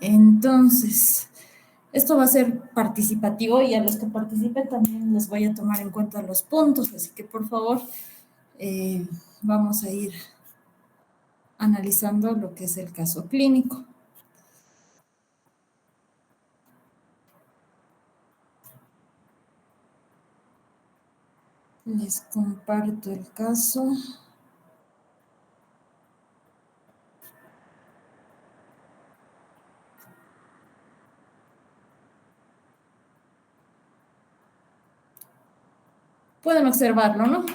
Entonces, esto va a ser participativo y a los que participen también les voy a tomar en cuenta los puntos, así que por favor vamos a ir analizando lo que es el caso clínico. Les comparto el caso. Pueden observarlo, ¿no?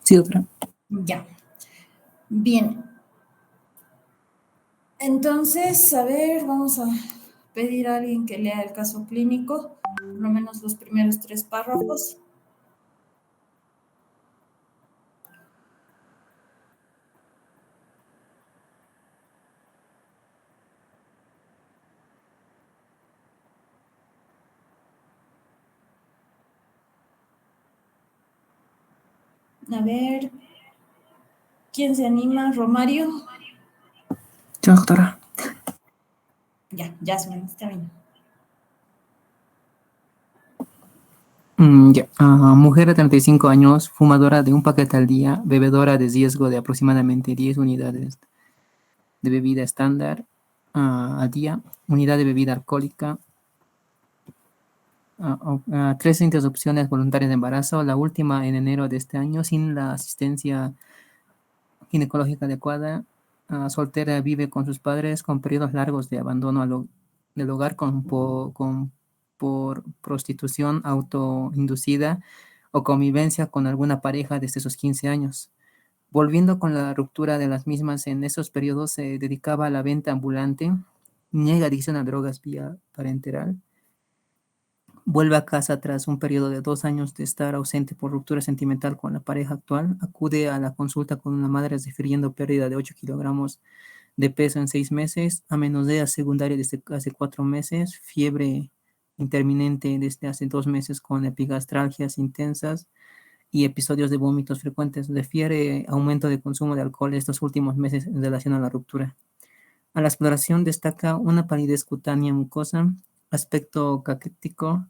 Sí, doctora. Ya. Bien. Entonces, a ver, vamos a pedir a alguien que lea el caso clínico, por lo menos los primeros 3 párrafos. A ver, ¿quién se anima? ¿Romario? Sí, doctora. Ya, Jasmine, está bien. Mujer de 35 años, fumadora de un paquete al día, bebedora de riesgo de aproximadamente 10 unidades de bebida estándar al día, unidad de bebida alcohólica, 3 interrupciones voluntarias de embarazo, la última en enero de este año, sin la asistencia ginecológica adecuada, soltera, vive con sus padres con periodos largos de abandono del hogar por prostitución autoinducida o convivencia con alguna pareja desde sus 15 años. Volviendo con la ruptura de las mismas, en esos periodos se dedicaba a la venta ambulante, niega adicción a drogas vía parenteral, vuelve a casa tras un periodo de 2 años de estar ausente por ruptura sentimental con la pareja actual, acude a la consulta con una madre refiriendo pérdida de 8 kilogramos de peso en 6 meses, amenorrea secundaria desde hace 4 meses, fiebre intermitente desde hace 2 meses con epigastralgias intensas y episodios de vómitos frecuentes. Refiere aumento de consumo de alcohol estos últimos meses en relación a la ruptura. A la exploración destaca una palidez cutánea mucosa, aspecto caquético,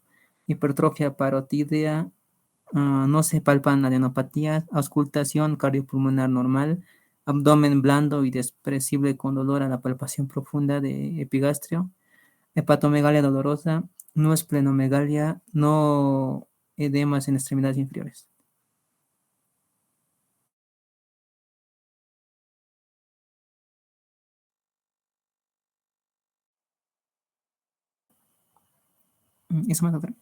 hipertrofia parotídea, no se palpan adenopatías, auscultación cardiopulmonar normal, abdomen blando y despresible con dolor a la palpación profunda de epigastrio, hepatomegalia dolorosa, no esplenomegalia, no edemas en extremidades inferiores. ¿Eso más, doctora?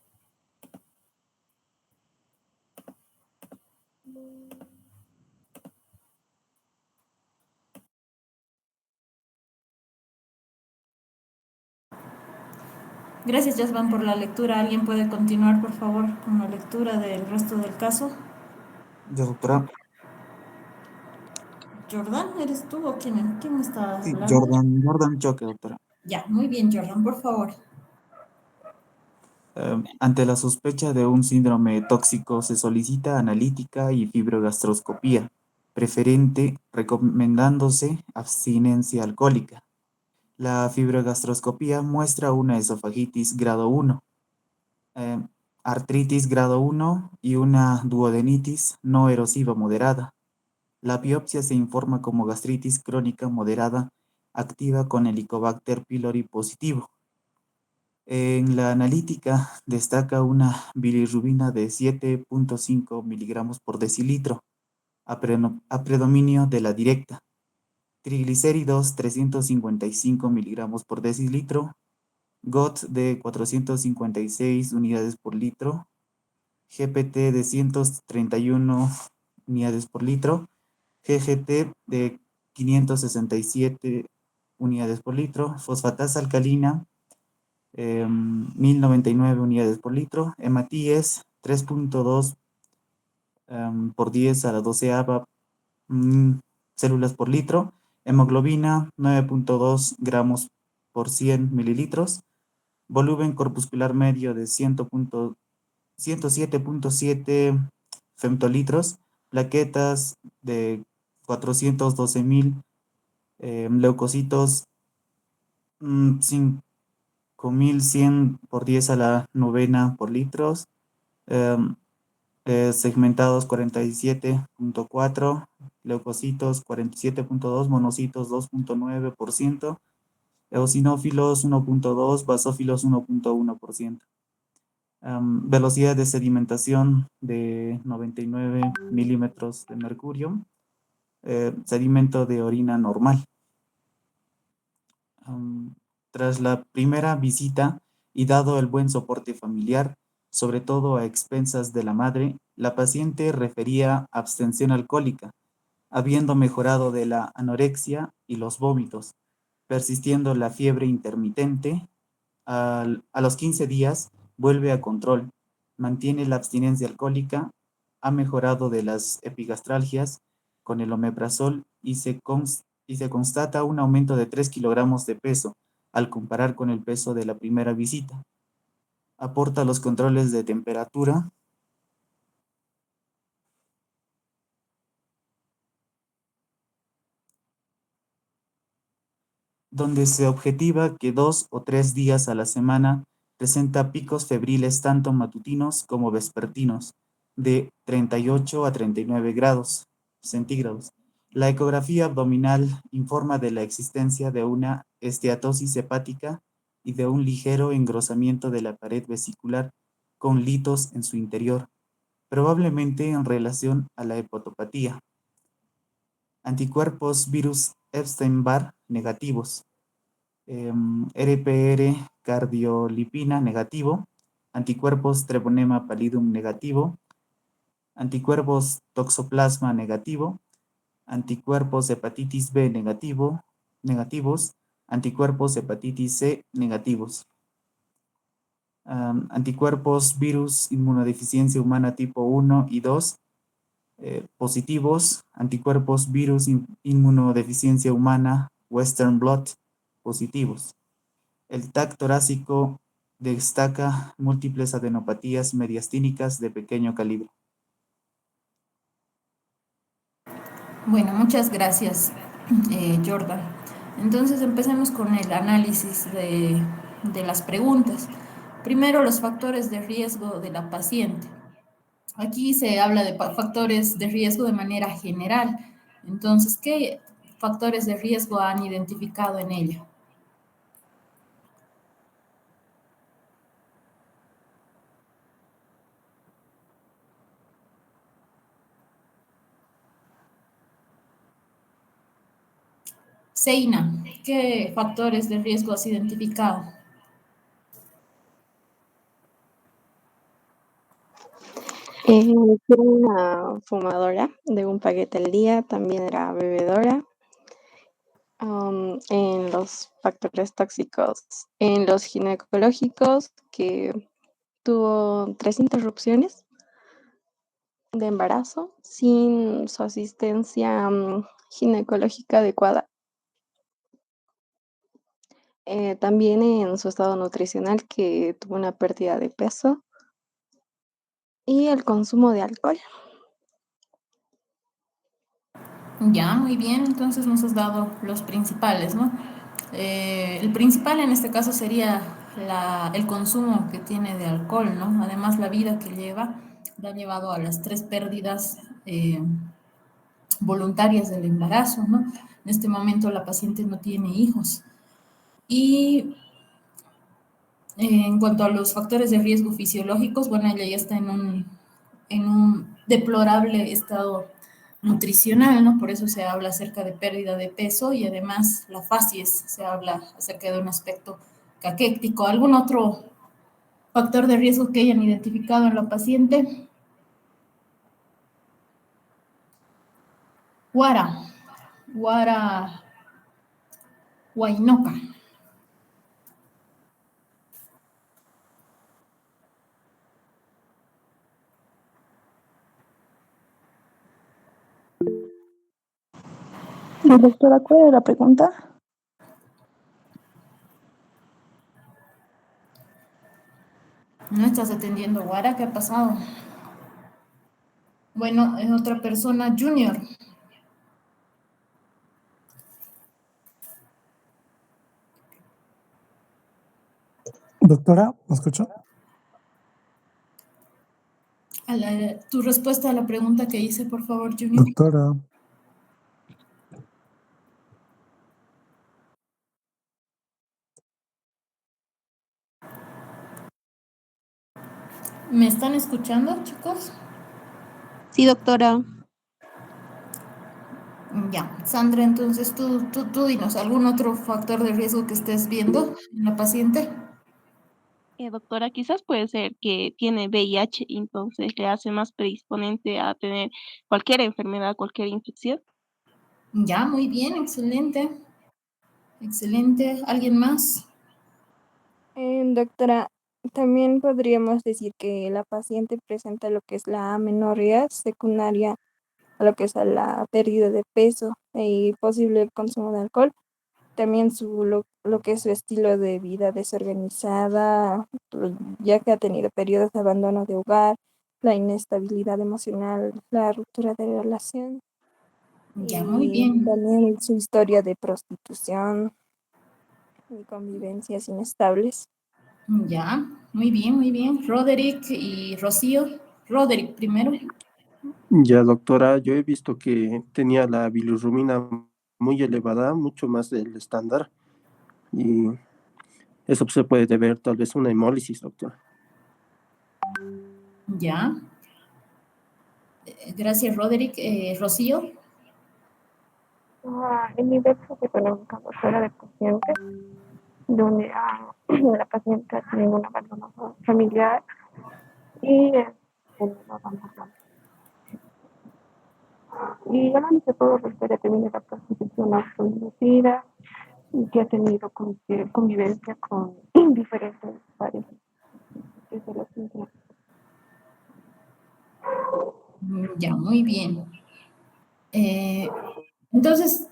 Gracias, Jasmine, por la lectura. ¿Alguien puede continuar, por favor, con la lectura del resto del caso? Ya, doctora. ¿Jordan, eres tú o quién está Sí, hablando? Jordan Choque, doctora. Ya, muy bien, Jordan, por favor. Ante la sospecha de un síndrome tóxico, se solicita analítica y fibrogastroscopía, preferente recomendándose abstinencia alcohólica. La fibrogastroscopía muestra una esofagitis grado 1, eh, artritis grado 1 y una duodenitis no erosiva moderada. La biopsia se informa como gastritis crónica moderada activa con Helicobacter pylori positivo. En la analítica destaca una bilirrubina de 7.5 miligramos por decilitro, a predominio de la directa. Triglicéridos 355 miligramos por decilitro, GOT de 456 unidades por litro, GPT de 131 unidades por litro, GGT de 567 unidades por litro, fosfatasa alcalina 1099 unidades por litro, hematíes 3.2 por 10 a la doceava células por litro, hemoglobina 9.2 gramos por 100 mililitros, volumen corpuscular medio de 107.7 femtolitros, plaquetas de 412.000 Leucocitos 5100 por 10 a la novena por litros. em, Segmentados 47.4, leucocitos 47.2, monocitos 2.9%, eosinófilos 1.2, basófilos 1.1%. Velocidad de sedimentación de 99 milímetros de mercurio. Sedimento de orina normal. Tras la primera visita y dado el buen soporte familiar, sobre todo a expensas de la madre, la paciente refería abstención alcohólica, habiendo mejorado de la anorexia y los vómitos, persistiendo la fiebre intermitente. A los 15 días vuelve a control, mantiene la abstinencia alcohólica, ha mejorado de las epigastralgias con el omeprazol y se constata un aumento de 3 kilogramos de peso al comparar con el peso de la primera visita. Aporta los controles de temperatura, donde se objetiva que 2 o 3 días a la semana presenta picos febriles tanto matutinos como vespertinos, de 38 a 39 grados centígrados. La ecografía abdominal informa de la existencia de una esteatosis hepática y de un ligero engrosamiento de la pared vesicular con litos en su interior, probablemente en relación a la hepatopatía. Anticuerpos virus Epstein-Barr negativos. RPR cardiolipina negativo, anticuerpos Treponema pallidum negativo, anticuerpos toxoplasma negativo, anticuerpos hepatitis B negativos, anticuerpos hepatitis C negativos. Anticuerpos virus inmunodeficiencia humana tipo 1 y 2 positivos, anticuerpos virus inmunodeficiencia humana Western blot positivos. El TAC torácico destaca múltiples adenopatías mediastínicas de pequeño calibre. Bueno, muchas gracias, Jordan. Entonces empecemos con el análisis de las preguntas. Primero, los factores de riesgo de la paciente. Aquí se habla de factores de riesgo de manera general. Entonces, ¿qué factores de riesgo han identificado en ella? Seina, ¿qué factores de riesgo has identificado? Era una fumadora de un paquete al día, también era bebedora. En los factores tóxicos, en los ginecológicos, que tuvo 3 interrupciones de embarazo sin su asistencia ginecológica adecuada. También en su estado nutricional, que tuvo una pérdida de peso, y el consumo de alcohol. Ya, muy bien, entonces nos has dado los principales, ¿no? El principal en este caso sería el consumo que tiene de alcohol, ¿no? Además, la vida que lleva la ha llevado a las 3 pérdidas voluntarias del embarazo, ¿no? En este momento la paciente no tiene hijos. Y en cuanto a los factores de riesgo fisiológicos, bueno, ella ya está en un deplorable estado nutricional, ¿no? Por eso se habla acerca de pérdida de peso y además la facies, se habla acerca de un aspecto caquéctico. ¿Algún otro factor de riesgo que hayan identificado en la paciente? Guara Huaynoca. Doctora, ¿cuál era la pregunta? ¿No estás atendiendo, Guara? ¿Qué ha pasado? Bueno, es otra persona, Junior. Doctora, ¿me escucha? Tu respuesta a la pregunta que hice, por favor, Junior. Doctora, ¿Me están escuchando, chicos? Sí, doctora. Ya, Sandra, entonces tú dinos, ¿algún otro factor de riesgo que estés viendo en la paciente? Doctora, quizás puede ser que tiene VIH, entonces le hace más predisponente a tener cualquier enfermedad, cualquier infección. Ya, muy bien, excelente. Excelente. ¿Alguien más? Doctora, también podríamos decir que la paciente presenta lo que es la amenorrea secundaria a lo que es a la pérdida de peso y posible consumo de alcohol. También lo que es su estilo de vida desorganizada, ya que ha tenido periodos de abandono de hogar, la inestabilidad emocional, la ruptura de relación Ya, muy y bien. también su historia de prostitución y convivencias inestables. Ya, muy bien, muy bien. Roderick y Rocío. Roderick primero. Ya, doctora, yo he visto que tenía la bilirrubina muy elevada, mucho más del estándar, y eso se puede deber tal vez a una hemólisis, doctora. Ya. Gracias, Roderick. Rocío. En mi vez económica fuera de paciente, donde la paciente tiene un abandono familiar y un abandono. Y solamente puedo referir que viene la prostitución autoinducida y que ha tenido convivencia con diferentes parejas desde los 15 años. Ya, muy bien. Entonces,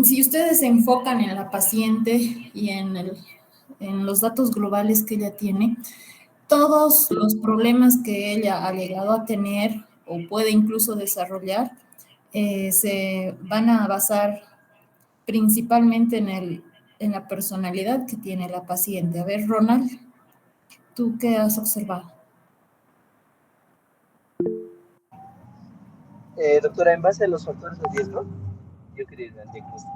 si ustedes se enfocan en la paciente y en los datos globales que ella tiene, todos los problemas que ella ha llegado a tener o puede incluso desarrollar se van a basar principalmente en la personalidad que tiene la paciente. A ver, Ronald, ¿tú qué has observado? Doctora, en base a los factores de riesgo, yo quería ir al diagnóstico.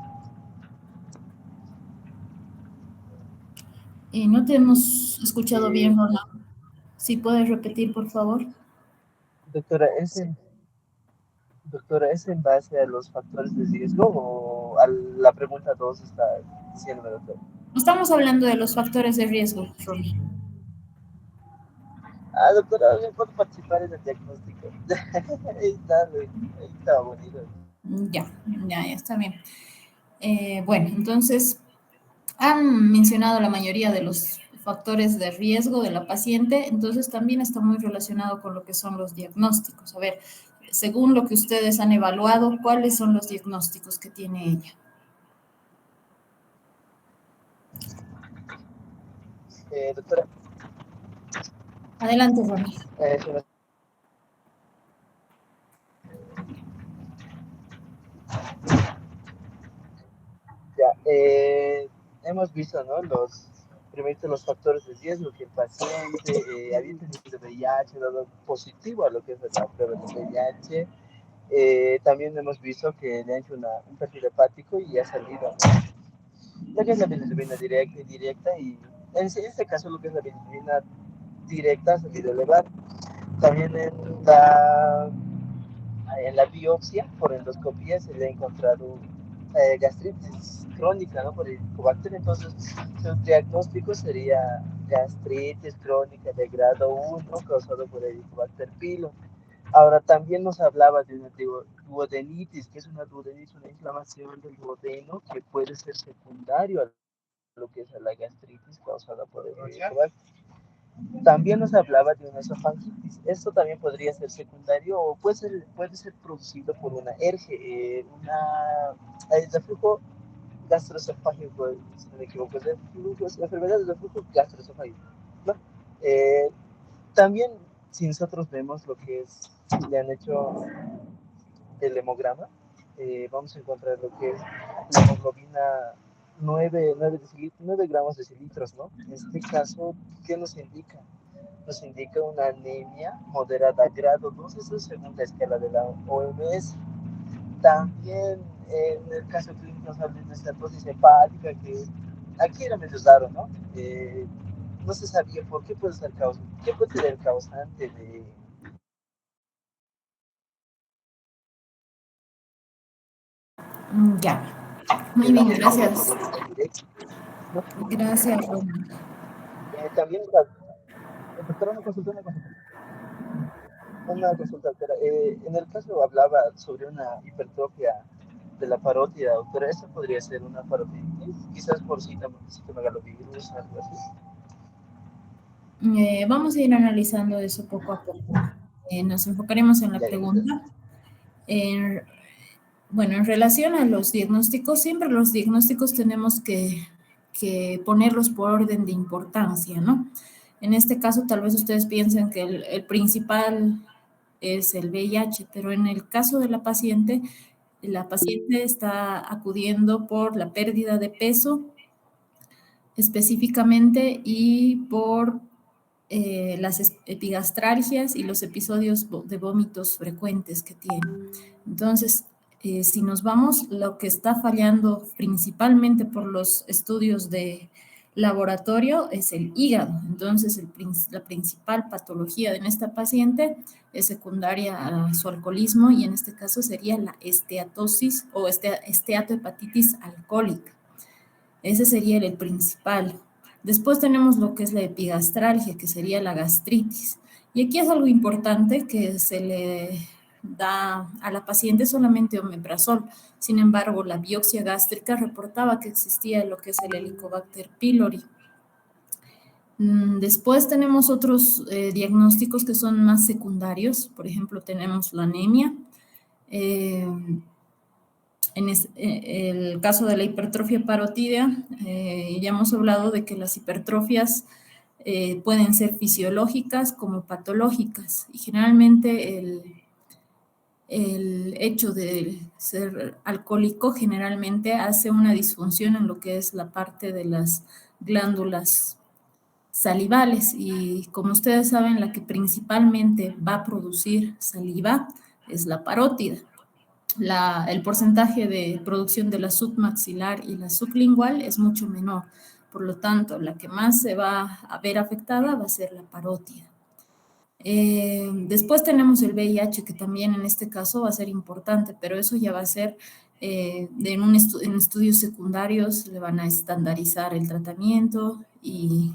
No te hemos escuchado bien, Eh, Ronald. Si puedes repetir, por favor. doctora, ¿es en base a los factores de riesgo o a la pregunta 2 está diciéndome, doctora? Estamos hablando de los factores de riesgo, Ronald. Doctora, ¿me puedo participar en el diagnóstico? Ahí está bonito. Ya, está bien. Bueno, entonces, han mencionado la mayoría de los factores de riesgo de la paciente, entonces también está muy relacionado con lo que son los diagnósticos. A ver, según lo que ustedes han evaluado, ¿cuáles son los diagnósticos que tiene ella? Doctora, Adelante, Ronald. ya, hemos visto, ¿no? Primero los factores de riesgo, que el paciente había tenido VIH, dado positivo a lo que es la prueba de VIH. También hemos visto que le han hecho un perfil hepático y ha salido, ¿no? Lo que es la bilirrubina directa y indirecta, y en este caso lo que es la bilirrubina directa ha salido elevada. También en la biopsia por endoscopía se le ha encontrado gastritis crónica, ¿no? Por el Helicobacter. Entonces su diagnóstico sería gastritis crónica de grado 1 causado por el Helicobacter pylon. Ahora también nos hablaba de una duodenitis, que es una duodenitis, una inflamación del duodeno que puede ser secundario a lo que es la gastritis causada por el Helicobacter. También nos hablaba de una esofagitis. Esto también podría ser secundario o puede ser producido por una ERGE, el reflujo gastroesofágico, si no me equivoco, enfermedad del reflujo gastroesofágico, ¿no? Eh, También, si nosotros vemos lo que es, le han hecho el hemograma, vamos a encontrar lo que es la hemoglobina 9 gramos de decilitros, ¿no? En este caso, ¿qué nos indica? Nos indica una anemia moderada grado 2, eso es según la escala de la OMS. También en el caso clínico nos habla de una estatosis hepática, que aquí era medio raro, ¿no? No se sabía por qué puede ser qué puede ser el causante de... Ya. de Muy la bien, gracias. directa, ¿no? Gracias, Ronald. También, doctora, una consulta, doctora. En el caso hablaba sobre una hipertrofia de la parótida, doctora. ¿Esto podría ser una parotiditis? Quizás por citomegalovirus, algo así. Vamos a ir analizando eso poco a poco. Nos enfocaremos en la Ya, gracias. pregunta. En- bueno, en relación a los diagnósticos, siempre los diagnósticos tenemos que ponerlos por orden de importancia, ¿no? En este caso, tal vez ustedes piensen que el principal es el VIH, pero en el caso de la paciente está acudiendo por la pérdida de peso específicamente y por las epigastralgias y los episodios de vómitos frecuentes que tiene. Entonces, si nos vamos, lo que está fallando principalmente por los estudios de laboratorio es el hígado. Entonces, la principal patología en esta paciente es secundaria a su alcoholismo y en este caso sería la esteatosis o esteatohepatitis alcohólica. Ese sería el principal. Después tenemos lo que es la epigastralgia, que sería la gastritis. Y aquí es algo importante que se le da a la paciente solamente omeprazol. Sin embargo, la biopsia gástrica reportaba que existía lo que es el Helicobacter pylori. Después tenemos otros diagnósticos que son más secundarios. Por ejemplo, tenemos la anemia. En el caso de la hipertrofia parotídea, ya hemos hablado de que las hipertrofias pueden ser fisiológicas como patológicas y generalmente el hecho de ser alcohólico generalmente hace una disfunción en lo que es la parte de las glándulas salivales y como ustedes saben la que principalmente va a producir saliva es la parótida. El porcentaje de producción de la submaxilar y la sublingual es mucho menor. Por lo tanto, la que más se va a ver afectada va a ser la parótida. Después tenemos el VIH, que también en este caso va a ser importante, pero eso ya va a ser en estudios secundarios, le van a estandarizar el tratamiento y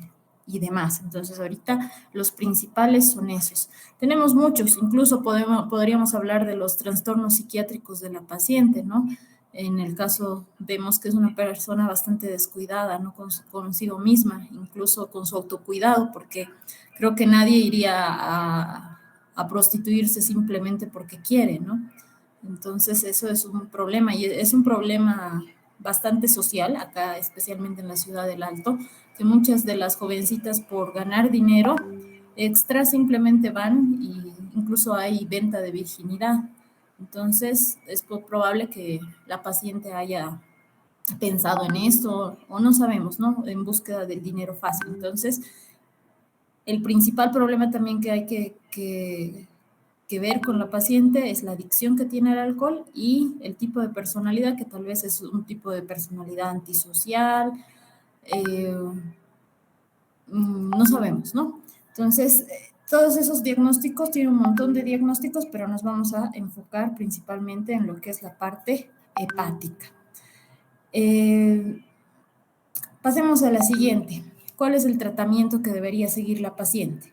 demás. Entonces, ahorita los principales son esos. Tenemos muchos, incluso podríamos hablar de los trastornos psiquiátricos de la paciente, ¿no? En el caso vemos que es una persona bastante descuidada, ¿no? Consigo misma, incluso con su autocuidado, porque creo que nadie iría a prostituirse simplemente porque quiere, ¿no? Entonces eso es un problema y es un problema bastante social acá, especialmente en la ciudad del Alto, que muchas de las jovencitas por ganar dinero extra simplemente van y incluso hay venta de virginidad. Entonces es probable que la paciente haya pensado en esto o no sabemos, ¿no? En búsqueda del dinero fácil. Entonces, el principal problema también que hay que ver con la paciente es la adicción que tiene al alcohol y el tipo de personalidad, que tal vez es un tipo de personalidad antisocial, no sabemos, ¿no? Entonces, todos esos diagnósticos, tienen un montón de diagnósticos, pero nos vamos a enfocar principalmente en lo que es la parte hepática. Pasemos a la siguiente. ¿Cuál es el tratamiento que debería seguir la paciente?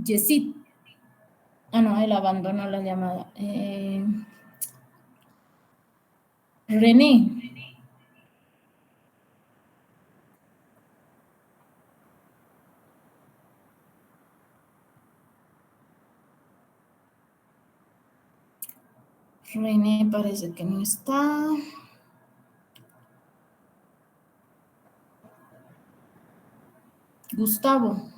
Yesid. Ah, no, él abandonó la llamada. René. René parece que no está. Gustavo.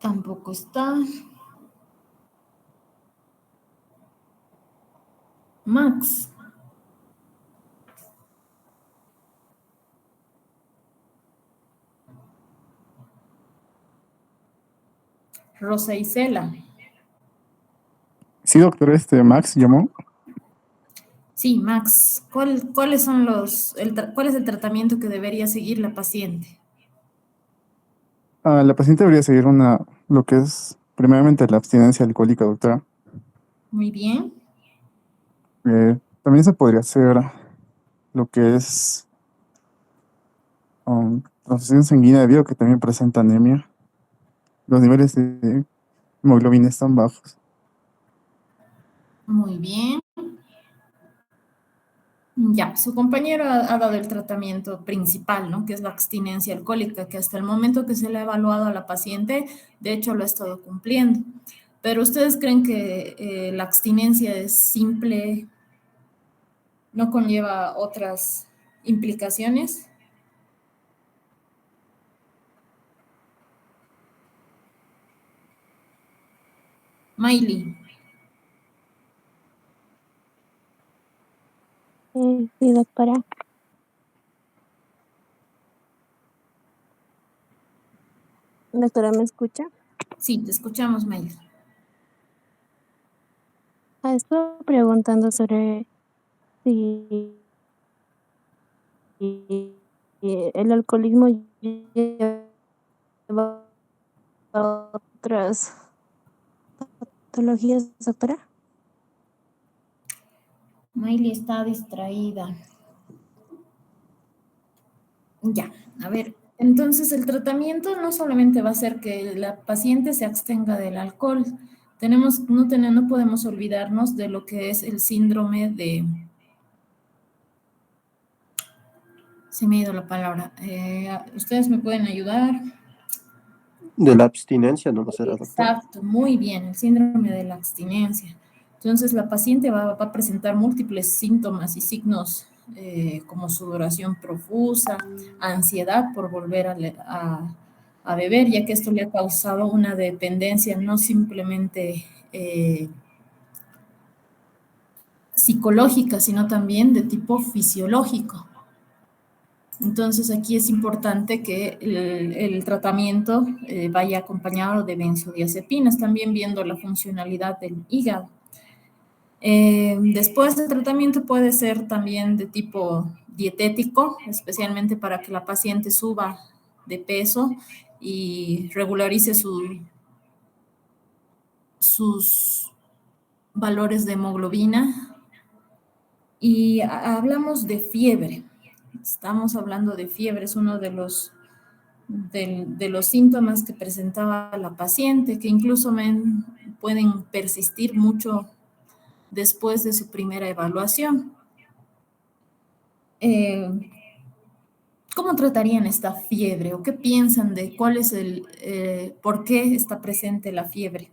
Tampoco está. Max. Rosa Isela. Sí, doctor, Max llamó. Sí, Max. ¿Cuáles son cuál es el tratamiento que debería seguir la paciente? La paciente debería seguir lo que es primeramente la abstinencia alcohólica, doctora. Muy bien. También se podría hacer lo que es transfusión sanguínea debido a que también presenta anemia. Los niveles de hemoglobina están bajos. Muy bien. Ya, su compañero ha dado el tratamiento principal, ¿no? Que es la abstinencia alcohólica, que hasta el momento que se le ha evaluado a la paciente, de hecho lo ha estado cumpliendo. Pero ¿ustedes creen que la abstinencia es simple, no conlleva otras implicaciones? Miley. Sí, doctora. Doctora, ¿me escucha? Sí, te escuchamos, Miley. Estoy preguntando sobre si el alcoholismo lleva a otras patologías, doctora. Miley está distraída. Ya, a ver, entonces el tratamiento no solamente va a ser que la paciente se abstenga del alcohol. No podemos olvidarnos de lo que es el síndrome de... Se me ha ido la palabra. ¿Ustedes me pueden ayudar? De la abstinencia no será, doctora. Exacto, muy bien, el síndrome de la abstinencia. Entonces, la paciente va a presentar múltiples síntomas y signos como sudoración profusa, ansiedad por volver a beber, ya que esto le ha causado una dependencia no simplemente psicológica, sino también de tipo fisiológico. Entonces, aquí es importante que el tratamiento vaya acompañado de benzodiazepinas, también viendo la funcionalidad del hígado. Después el tratamiento puede ser también de tipo dietético, especialmente para que la paciente suba de peso y regularice sus valores de hemoglobina. Y hablamos de fiebre. Estamos hablando de fiebre, es uno de los síntomas que presentaba la paciente, que incluso pueden persistir mucho después de su primera evaluación. ¿Cómo tratarían esta fiebre o qué piensan de cuál es por qué está presente la fiebre?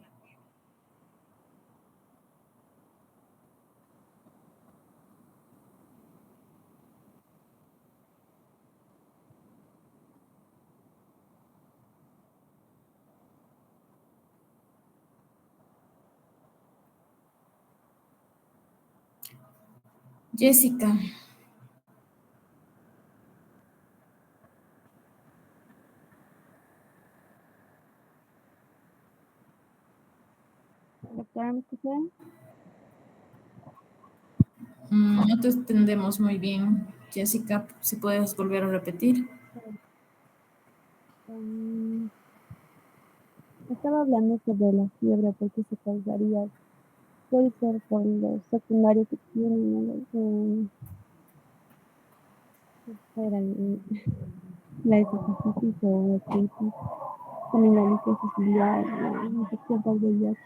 Jessica. Doctora, ¿me escucha? No te entendemos muy bien, Jessica, si puedes volver a repetir. Estaba hablando sobre la fiebre, porque se causaría, puede ser por los secundarios que tienen, la hepatitis o hepatitis, también la liposis ciliar, la infección por VIH.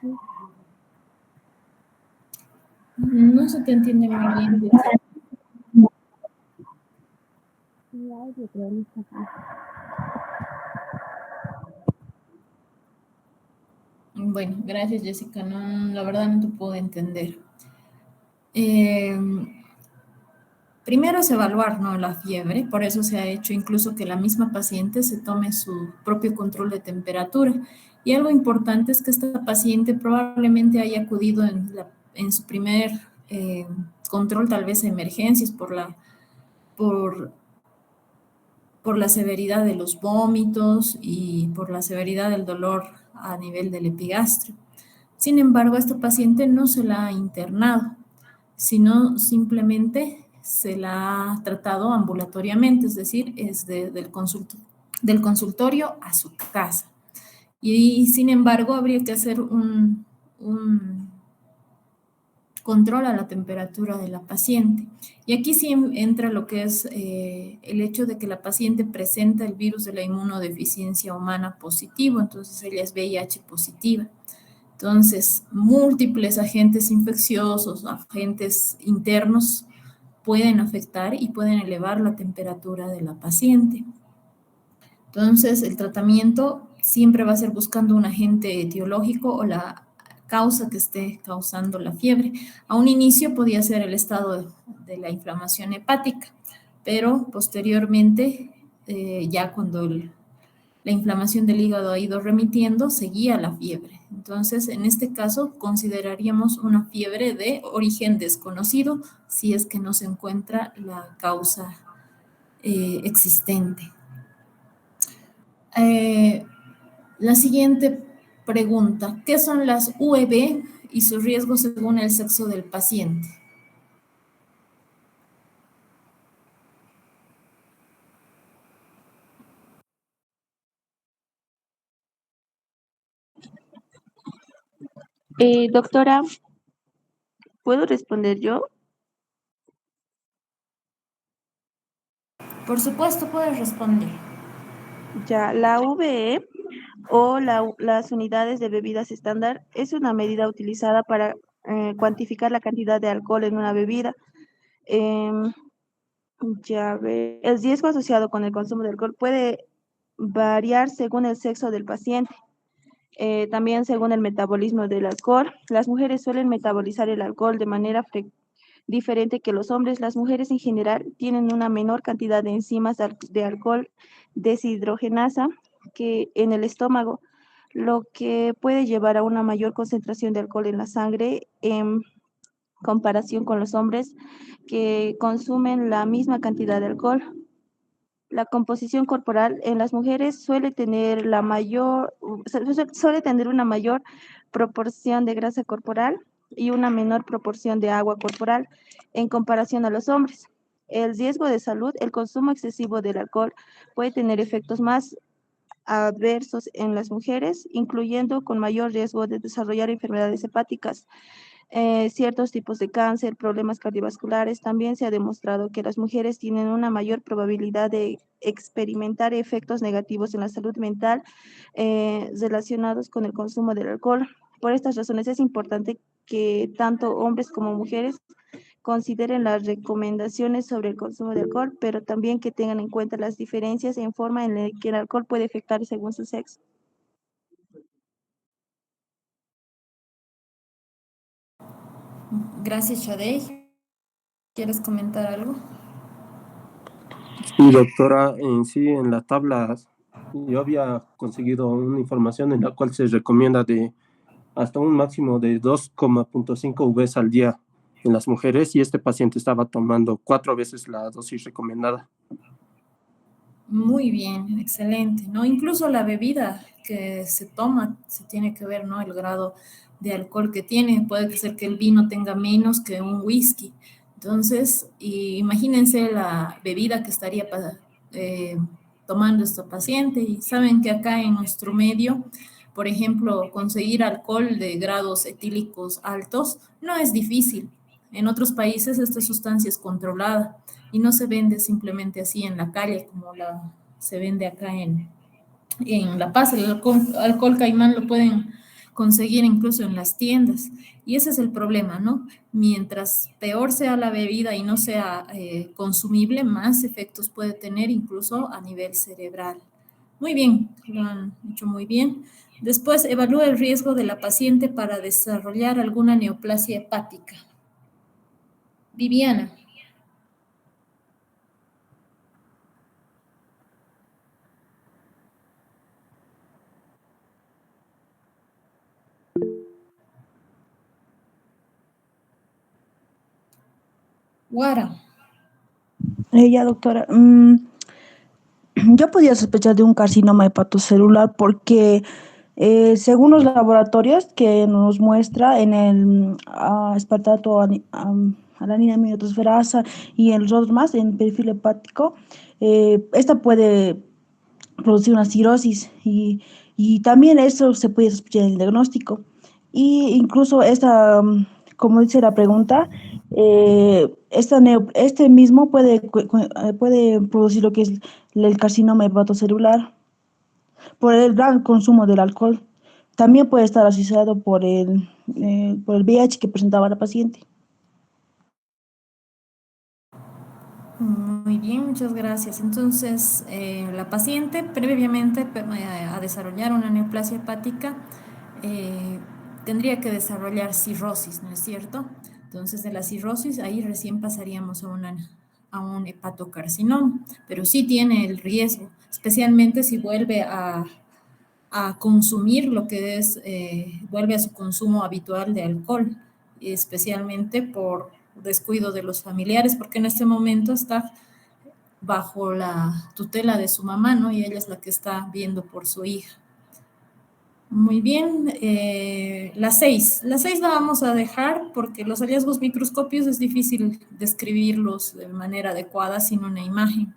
No se te entiende muy bien, Jessica. Y audio, pero no está acá. Bueno, gracias, Jessica. No, la verdad no te puedo entender. Primero es evaluar, ¿no?, la fiebre, por eso se ha hecho incluso que la misma paciente se tome su propio control de temperatura. Y algo importante es que esta paciente probablemente haya acudido en su primer control, tal vez a emergencias, por la severidad de los vómitos y por la severidad del dolor a nivel del epigastrio. Sin embargo, a esta paciente no se la ha internado, sino simplemente se la ha tratado ambulatoriamente, es decir, del consultorio a su casa. Y sin embargo, habría que hacer un control a la temperatura de la paciente. Y aquí sí entra lo que es el hecho de que la paciente presenta el virus de la inmunodeficiencia humana positivo, entonces ella es VIH positiva. Entonces, múltiples agentes infecciosos, agentes internos pueden afectar y pueden elevar la temperatura de la paciente. Entonces, el tratamiento siempre va a ser buscando un agente etiológico o la causa que esté causando la fiebre. A un inicio podía ser el estado de la inflamación hepática, pero posteriormente, ya cuando la inflamación del hígado ha ido remitiendo, seguía la fiebre. Entonces, en este caso, consideraríamos una fiebre de origen desconocido si es que no se encuentra la causa existente. La siguiente pregunta: ¿qué son las UEB y su riesgo según el sexo del paciente? Doctora, ¿puedo responder yo? Por supuesto, puedes responder. Ya, la VE o las unidades de bebidas estándar es una medida utilizada para cuantificar la cantidad de alcohol en una bebida. Em, el riesgo asociado con el consumo de alcohol puede variar según el sexo del paciente. También según el metabolismo del alcohol. Las mujeres suelen metabolizar el alcohol de manera diferente que los hombres. Las mujeres en general tienen una menor cantidad de enzimas de alcohol deshidrogenasa que en el estómago, lo que puede llevar a una mayor concentración de alcohol en la sangre en comparación con los hombres que consumen la misma cantidad de alcohol. La composición corporal en las mujeres suele tener una mayor proporción de grasa corporal y una menor proporción de agua corporal en comparación a los hombres. El riesgo de salud, el consumo excesivo del alcohol puede tener efectos más adversos en las mujeres, incluyendo con mayor riesgo de desarrollar enfermedades hepáticas, ciertos tipos de cáncer, problemas cardiovasculares. También se ha demostrado que las mujeres tienen una mayor probabilidad de experimentar efectos negativos en la salud mental relacionados con el consumo del alcohol. Por estas razones es importante que tanto hombres como mujeres consideren las recomendaciones sobre el consumo de alcohol, pero también que tengan en cuenta las diferencias en forma en la que el alcohol puede afectar según su sexo. Gracias, Shadei. ¿Quieres comentar algo? Sí, doctora, en sí, en la tabla, yo había conseguido una información en la cual se recomienda de hasta un máximo de 2,5 Vs al día en las mujeres, y este paciente estaba tomando 4 veces la dosis recomendada. Muy bien, excelente, ¿no? Incluso la bebida que se toma, se tiene que ver, ¿no?, el grado de alcohol que tiene. Puede ser que el vino tenga menos que un whisky. Entonces, imagínense la bebida que estaría tomando esta paciente. Y saben que acá en nuestro medio, por ejemplo, conseguir alcohol de grados etílicos altos no es difícil. En otros países esta sustancia es controlada y no se vende simplemente así en la calle como se vende acá en La Paz. El alcohol Caimán lo pueden conseguir incluso en las tiendas. Y ese es el problema, ¿no? Mientras peor sea la bebida y no sea consumible, más efectos puede tener incluso a nivel cerebral. Muy bien, lo han hecho muy bien. Después, evalúa el riesgo de la paciente para desarrollar alguna neoplasia hepática. Viviana. Guara. Ya, doctora. Yo podía sospechar de un carcinoma hepatocelular porque según los laboratorios que nos muestra en el aspartato alanina aminotransferasa y en los otros más, en perfil hepático, esta puede producir una cirrosis y también eso se puede sospechar en el diagnóstico. Y incluso esta, como dice la pregunta, este mismo puede producir lo que es el carcinoma hepatocelular por el gran consumo del alcohol. También puede estar asociado por el VIH que presentaba la paciente. Muy bien, muchas gracias. Entonces, la paciente previamente a desarrollar una neoplasia hepática tendría que desarrollar cirrosis, ¿no es cierto? Entonces, de la cirrosis ahí recién pasaríamos a un hepatocarcinoma, pero sí tiene el riesgo, especialmente si vuelve a consumir lo que es, vuelve a su consumo habitual de alcohol, especialmente por descuido de los familiares, porque en este momento está bajo la tutela de su mamá, ¿no? Y ella es la que está viendo por su hija. Muy bien, la 6. La 6 la vamos a dejar porque los hallazgos microscopios es difícil describirlos de manera adecuada sin una imagen,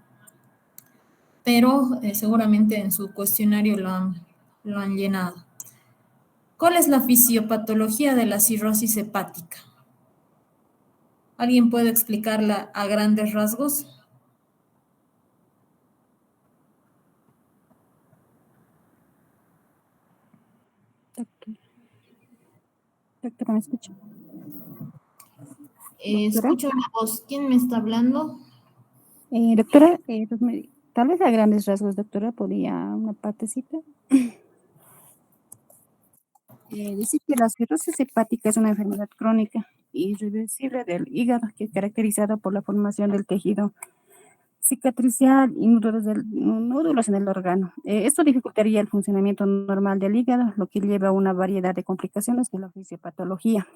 pero seguramente en su cuestionario lo han llenado. ¿Cuál es la fisiopatología de la cirrosis hepática? ¿Alguien puede explicarla a grandes rasgos? Doctora, ¿me escucha? Escucho una voz. ¿Quién me está hablando? Doctora, tal vez a grandes rasgos, doctora, podría una partecita. Decir que la cirrosis hepática es una enfermedad crónica y irreversible del hígado que es caracterizada por la formación del tejido cicatricial y nódulos en el órgano. Esto dificultaría el funcionamiento normal del hígado, lo que lleva a una variedad de complicaciones de la fisiopatología.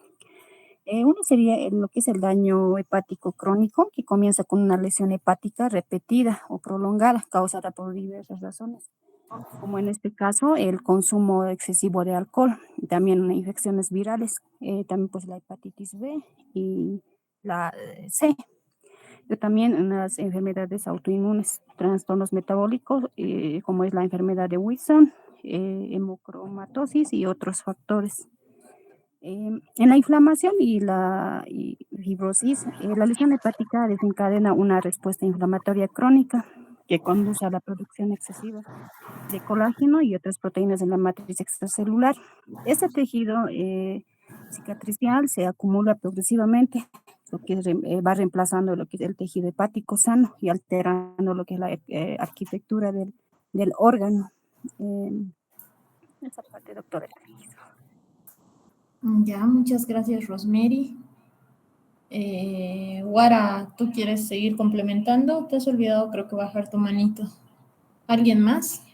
Uno sería lo que es el daño hepático crónico, que comienza con una lesión hepática repetida o prolongada, causada por diversas razones, como en este caso el consumo excesivo de alcohol, y también infecciones virales, también pues la hepatitis B y la C. Pero también unas enfermedades autoinmunes, trastornos metabólicos, como es la enfermedad de Wilson, hemocromatosis y otros factores. En la inflamación y la fibrosis, la lesión hepática desencadena una respuesta inflamatoria crónica que conduce a la producción excesiva de colágeno y otras proteínas en la matriz extracelular. Este tejido cicatricial se acumula progresivamente, lo que va reemplazando lo que es el tejido hepático sano y alterando lo que es la arquitectura del órgano. Esa parte, doctora. Ya, muchas gracias, Rosemary. Guara, ¿tú quieres seguir complementando? Te has olvidado, creo que bajar tu manito. ¿Alguien más?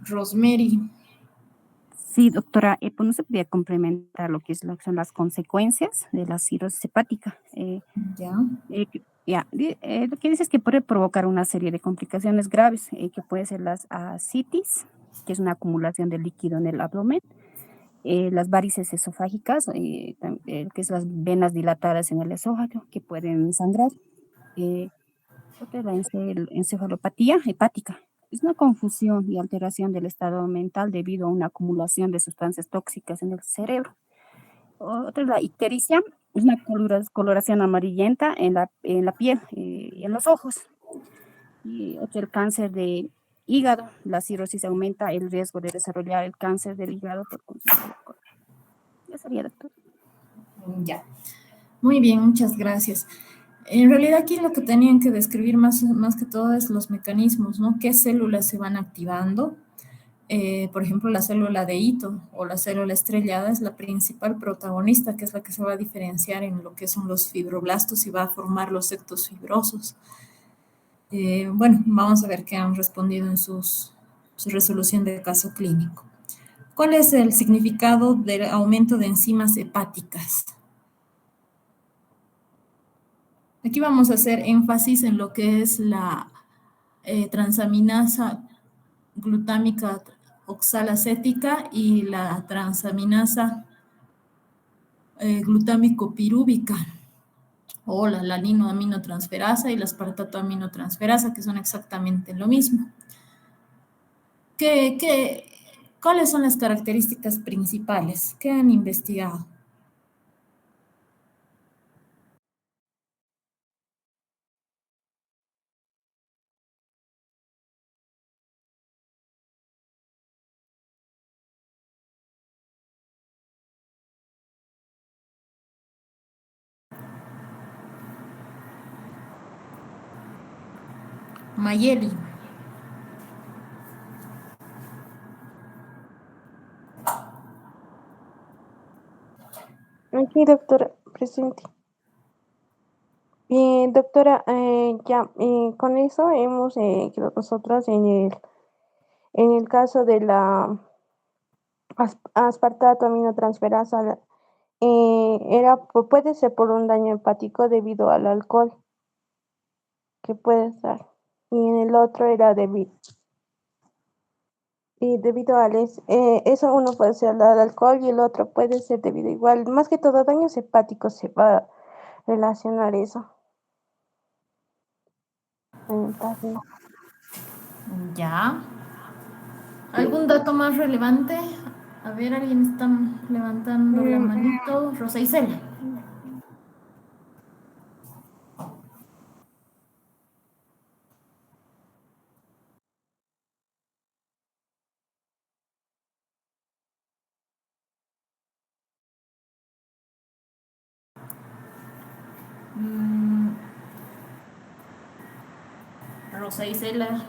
Rosemary. Sí, doctora, pues no se podía complementar lo que son las consecuencias de la cirrosis hepática. Ya. Lo que dice es que puede provocar una serie de complicaciones graves, que puede ser las ascitis, que es una acumulación de líquido en el abdomen, las varices esofágicas, que es las venas dilatadas en el esófago, que pueden sangrar. Otra es la encefalopatía hepática. Es una confusión y alteración del estado mental debido a una acumulación de sustancias tóxicas en el cerebro. Otra es la ictericia, es una coloración amarillenta en la piel y en los ojos. Y otro, el cáncer de hígado. La cirrosis aumenta el riesgo de desarrollar el cáncer del hígado por consumo de alcohol. Ya sería, doctor. Ya. Muy bien, muchas gracias. En realidad aquí lo que tenían que describir más que todo es los mecanismos, ¿no? ¿Qué células se van activando? Por ejemplo, la célula de hito o la célula estrellada es la principal protagonista, que es la que se va a diferenciar en lo que son los fibroblastos y va a formar los septos fibrosos. Bueno, vamos a ver qué han respondido en su resolución de caso clínico. ¿Cuál es el significado del aumento de enzimas hepáticas? Aquí vamos a hacer énfasis en lo que es la transaminasa glutámica oxalacética y la transaminasa glutámico pirúvica, o la laninoaminotransferasa y la aspartatoaminotransferasa, que son exactamente lo mismo. ¿Cuáles son las características principales? ¿Qué han investigado? Mayeli. Aquí, doctora, presente. Bien, doctora, con eso hemos quedado nosotros en el caso de la aspartato aminotransferasa, puede ser por un daño hepático debido al alcohol que puede estar. Y en el otro era debido eso uno puede ser al alcohol y el otro puede ser debido igual, más que todo daños hepáticos se va a relacionar eso. Entonces, Ya. ¿Algún dato más relevante? A ver, alguien está levantando la manito. Rosa Isela. Rosa Isela.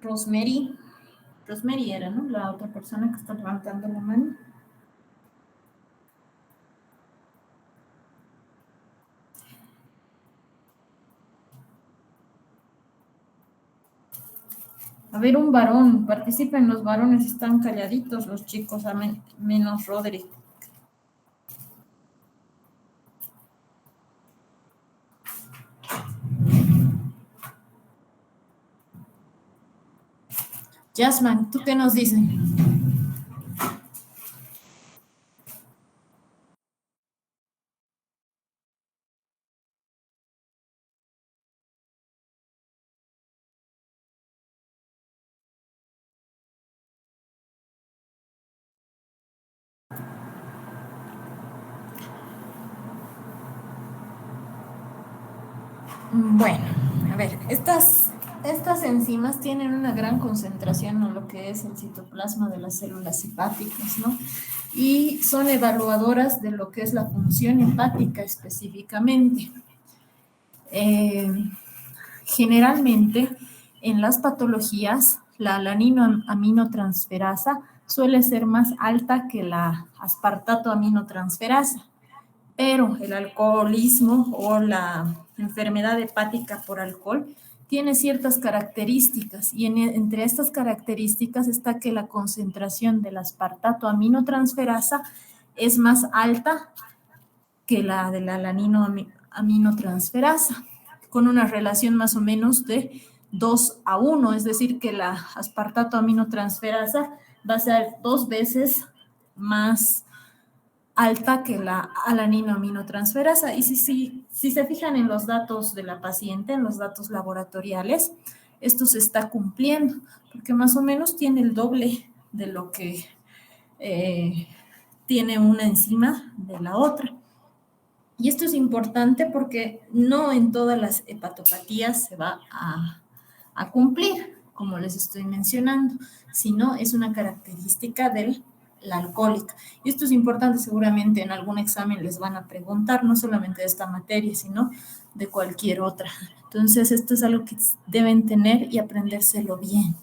Rosemary. Rosemary era, ¿no? La otra persona que está levantando la mano. A ver, un varón. Participen los varones, están calladitos los chicos, menos Roderick. Jasmine, ¿tú qué nos dices? Bueno, a ver, estas enzimas tienen una gran concentración en lo que es el citoplasma de las células hepáticas, ¿no? Y son evaluadoras de lo que es la función hepática específicamente. Generalmente, en las patologías, la alaninoaminotransferasa suele ser más alta que la aspartato aminotransferasa, pero el alcoholismo o la enfermedad hepática por alcohol tiene ciertas características y entre estas características está que la concentración del aspartato aminotransferasa es más alta que la de la aminotransferasa, con una relación más o menos de 2:1, es decir, que la aspartato aminotransferasa va a ser 2 veces más alta que la alaninoaminotransferasa. Y si se fijan en los datos de la paciente, en los datos laboratoriales, esto se está cumpliendo, porque más o menos tiene el doble de lo que tiene una enzima de la otra. Y esto es importante porque no en todas las hepatopatías se va a cumplir, como les estoy mencionando, sino es una característica de la alcohólica. Y esto es importante, seguramente en algún examen les van a preguntar, no solamente de esta materia, sino de cualquier otra. Entonces, esto es algo que deben tener y aprendérselo bien.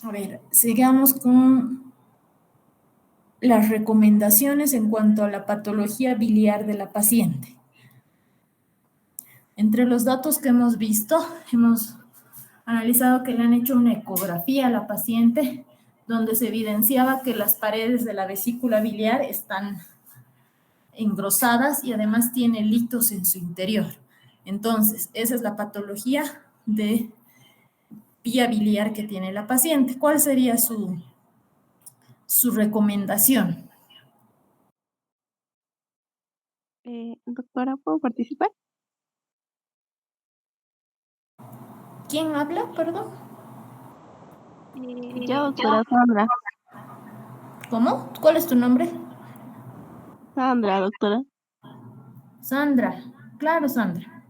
A ver, sigamos con las recomendaciones en cuanto a la patología biliar de la paciente. Entre los datos que hemos visto, hemos analizado que le han hecho una ecografía a la paciente donde se evidenciaba que las paredes de la vesícula biliar están engrosadas y además tiene litos en su interior. Entonces, esa es la patología de vía biliar que tiene la paciente. ¿Cuál sería su recomendación? Doctora, ¿puedo participar? ¿Quién habla, perdón? Yo, doctora Sandra. ¿Cómo? ¿Cuál es tu nombre? Sandra, doctora. Sandra. Claro, Sandra.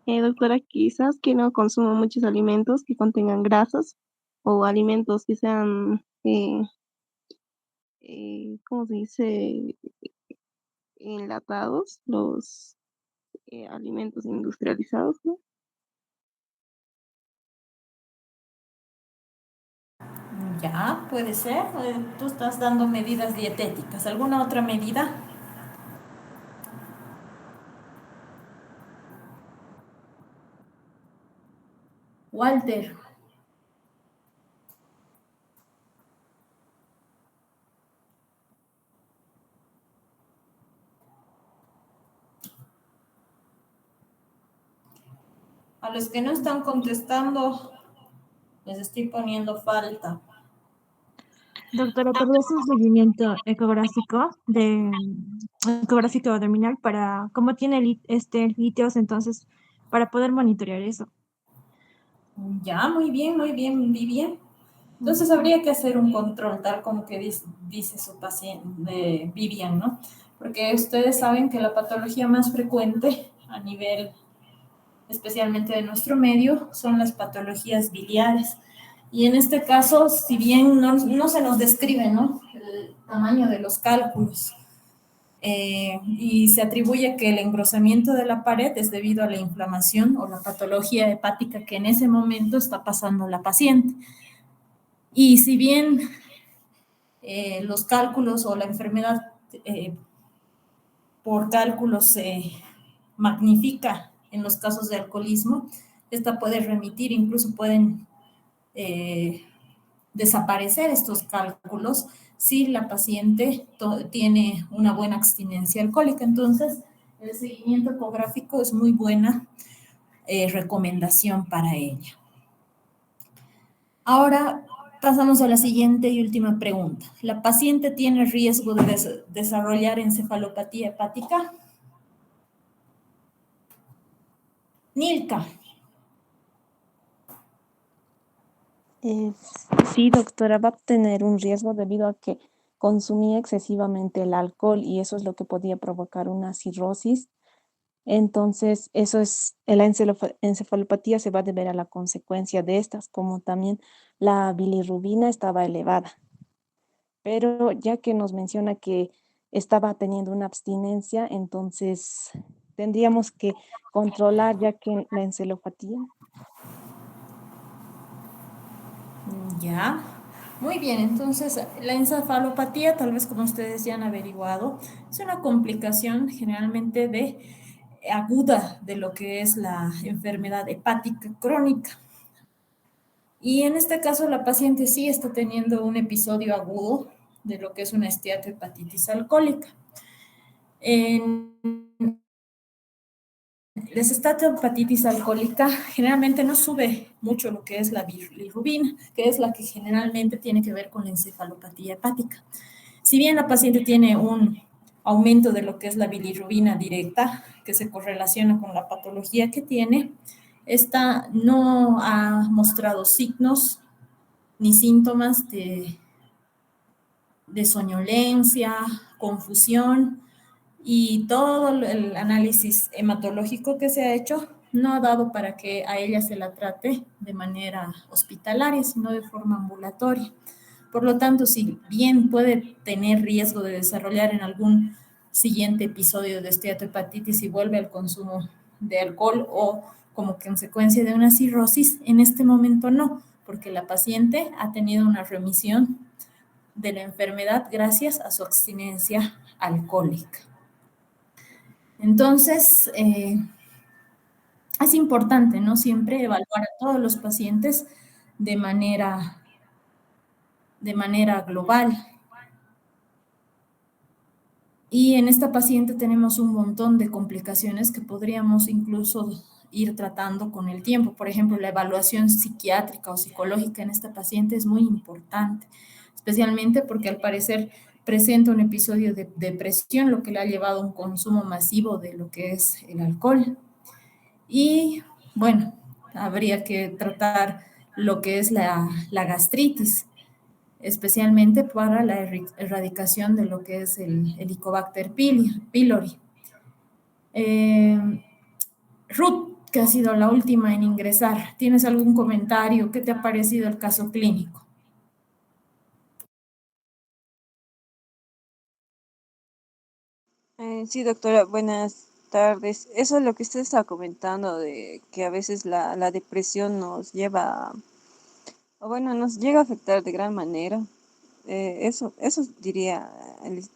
Doctora, quizás que no consumo muchos alimentos que contengan grasas o alimentos que sean, ¿cómo se dice? Enlatados, los alimentos industrializados, ¿no? Ya, puede ser. Tú estás dando medidas dietéticas. ¿Alguna otra medida? Walter. A los que no están contestando, les estoy poniendo falta. Doctora, ¿podría hacer un seguimiento ecográfico abdominal para cómo tiene líteos, entonces, para poder monitorear eso? Ya, muy bien, Vivian. Entonces habría que hacer un control, tal como que dice su paciente, Vivian, ¿no? Porque ustedes saben que la patología más frecuente a nivel, especialmente de nuestro medio, son las patologías biliares. Y en este caso, si bien no se nos describe, ¿no?, el tamaño de los cálculos, y se atribuye que el engrosamiento de la pared es debido a la inflamación o la patología hepática que en ese momento está pasando la paciente. Y si bien los cálculos o la enfermedad por cálculos se magnifica en los casos de alcoholismo, esta puede remitir, incluso pueden desaparecer estos cálculos si la paciente tiene una buena abstinencia alcohólica. Entonces, el seguimiento ecográfico es muy buena recomendación para ella. Ahora pasamos a la siguiente y última pregunta. ¿La paciente tiene riesgo de desarrollar encefalopatía hepática? Nilka. Sí, doctora, va a tener un riesgo debido a que consumía excesivamente el alcohol y eso es lo que podía provocar una cirrosis. Entonces, la encefalopatía se va a deber a la consecuencia de estas, como también la bilirrubina estaba elevada. Pero ya que nos menciona que estaba teniendo una abstinencia, entonces tendríamos que controlar ya que la encefalopatía. Ya, muy bien. Entonces, la encefalopatía, tal vez como ustedes ya han averiguado, es una complicación generalmente aguda de lo que es la enfermedad hepática crónica. Y en este caso, la paciente sí está teniendo un episodio agudo de lo que es una esteatohepatitis alcohólica. La esteatohepatitis alcohólica generalmente no sube mucho lo que es la bilirrubina, que es la que generalmente tiene que ver con la encefalopatía hepática. Si bien la paciente tiene un aumento de lo que es la bilirrubina directa, que se correlaciona con la patología que tiene, esta no ha mostrado signos ni síntomas de soñolencia, confusión, y todo el análisis hematológico que se ha hecho no ha dado para que a ella se la trate de manera hospitalaria, sino de forma ambulatoria. Por lo tanto, si bien puede tener riesgo de desarrollar en algún siguiente episodio de esteatohepatitis y vuelve al consumo de alcohol o como consecuencia de una cirrosis, en este momento no, porque la paciente ha tenido una remisión de la enfermedad gracias a su abstinencia alcohólica. Entonces, es importante, ¿no? Siempre evaluar a todos los pacientes de manera global. Y en esta paciente tenemos un montón de complicaciones que podríamos incluso ir tratando con el tiempo. Por ejemplo, la evaluación psiquiátrica o psicológica en esta paciente es muy importante, especialmente porque al parecer presenta un episodio de depresión, lo que le ha llevado a un consumo masivo de lo que es el alcohol. Y bueno, habría que tratar lo que es la gastritis, especialmente para la erradicación de lo que es el Helicobacter pylori. Ruth, que ha sido la última en ingresar, ¿tienes algún comentario? ¿Qué te ha parecido el caso clínico? Sí, doctora, buenas tardes. Eso es lo que usted estaba comentando, de que a veces la depresión nos lleva, o bueno, nos llega a afectar de gran manera. Eso diría,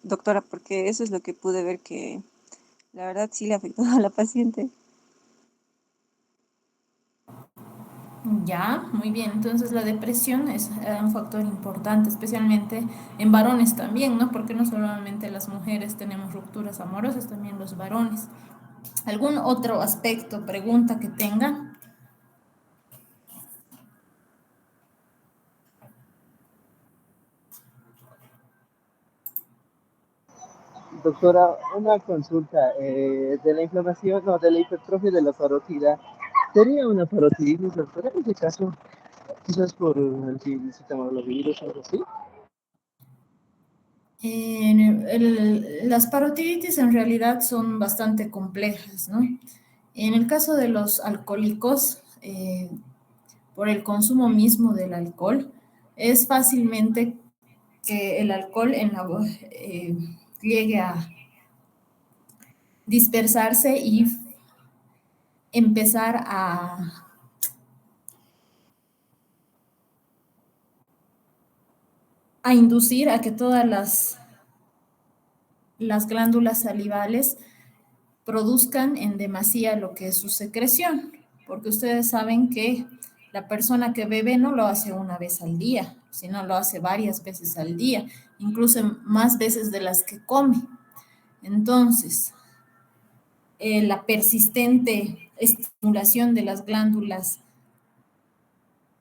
doctora, porque eso es lo que pude ver que la verdad sí le afectó a la paciente. Ya, muy bien. Entonces la depresión es un factor importante, especialmente en varones también, ¿no? Porque no solamente las mujeres tenemos rupturas amorosas, también los varones. ¿Algún otro aspecto, pregunta que tengan? Doctora, una consulta de la inflamación o de la hipertrofia de la parótida. ¿Sería una parotiditis, doctora, en este caso? Quizás por el citomegalovirus o algo así. Las parotiditis en realidad son bastante complejas, ¿no? En el caso de los alcohólicos, por el consumo mismo del alcohol, es fácilmente que el alcohol llegue a dispersarse y empezar a inducir a que todas las glándulas salivales produzcan en demasía lo que es su secreción, porque ustedes saben que la persona que bebe no lo hace una vez al día, sino lo hace varias veces al día, incluso más veces de las que come. Entonces, la persistente estimulación de las glándulas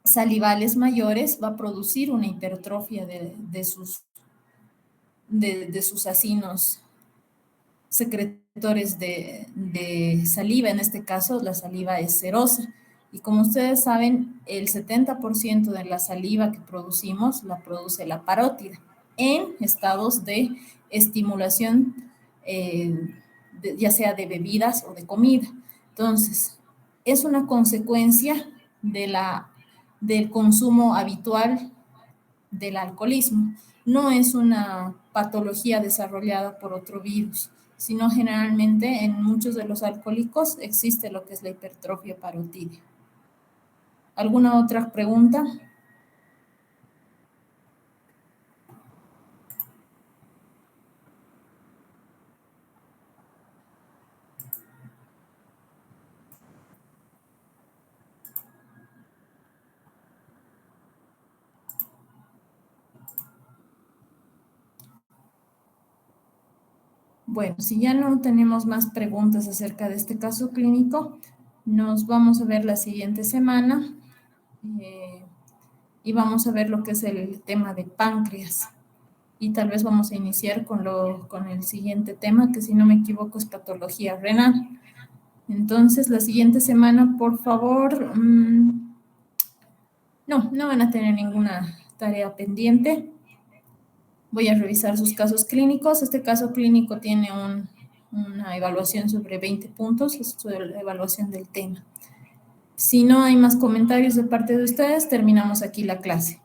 salivales mayores va a producir una hipertrofia de sus acinos secretores de saliva. En este caso, la saliva es serosa. Y como ustedes saben, el 70% de la saliva que producimos la produce la parótida en estados de estimulación, ya sea de bebidas o de comida. Entonces, es una consecuencia del consumo habitual del alcoholismo. No es una patología desarrollada por otro virus, sino generalmente en muchos de los alcohólicos existe lo que es la hipertrofia parotídea. ¿Alguna otra pregunta? Bueno, si ya no tenemos más preguntas acerca de este caso clínico, nos vamos a ver la siguiente semana y vamos a ver lo que es el tema de páncreas. Y tal vez vamos a iniciar con el siguiente tema, que si no me equivoco es patología renal. Entonces, la siguiente semana, por favor, no van a tener ninguna tarea pendiente. Voy a revisar sus casos clínicos. Este caso clínico tiene una evaluación sobre 20 puntos, es la evaluación del tema. Si no hay más comentarios de parte de ustedes, terminamos aquí la clase.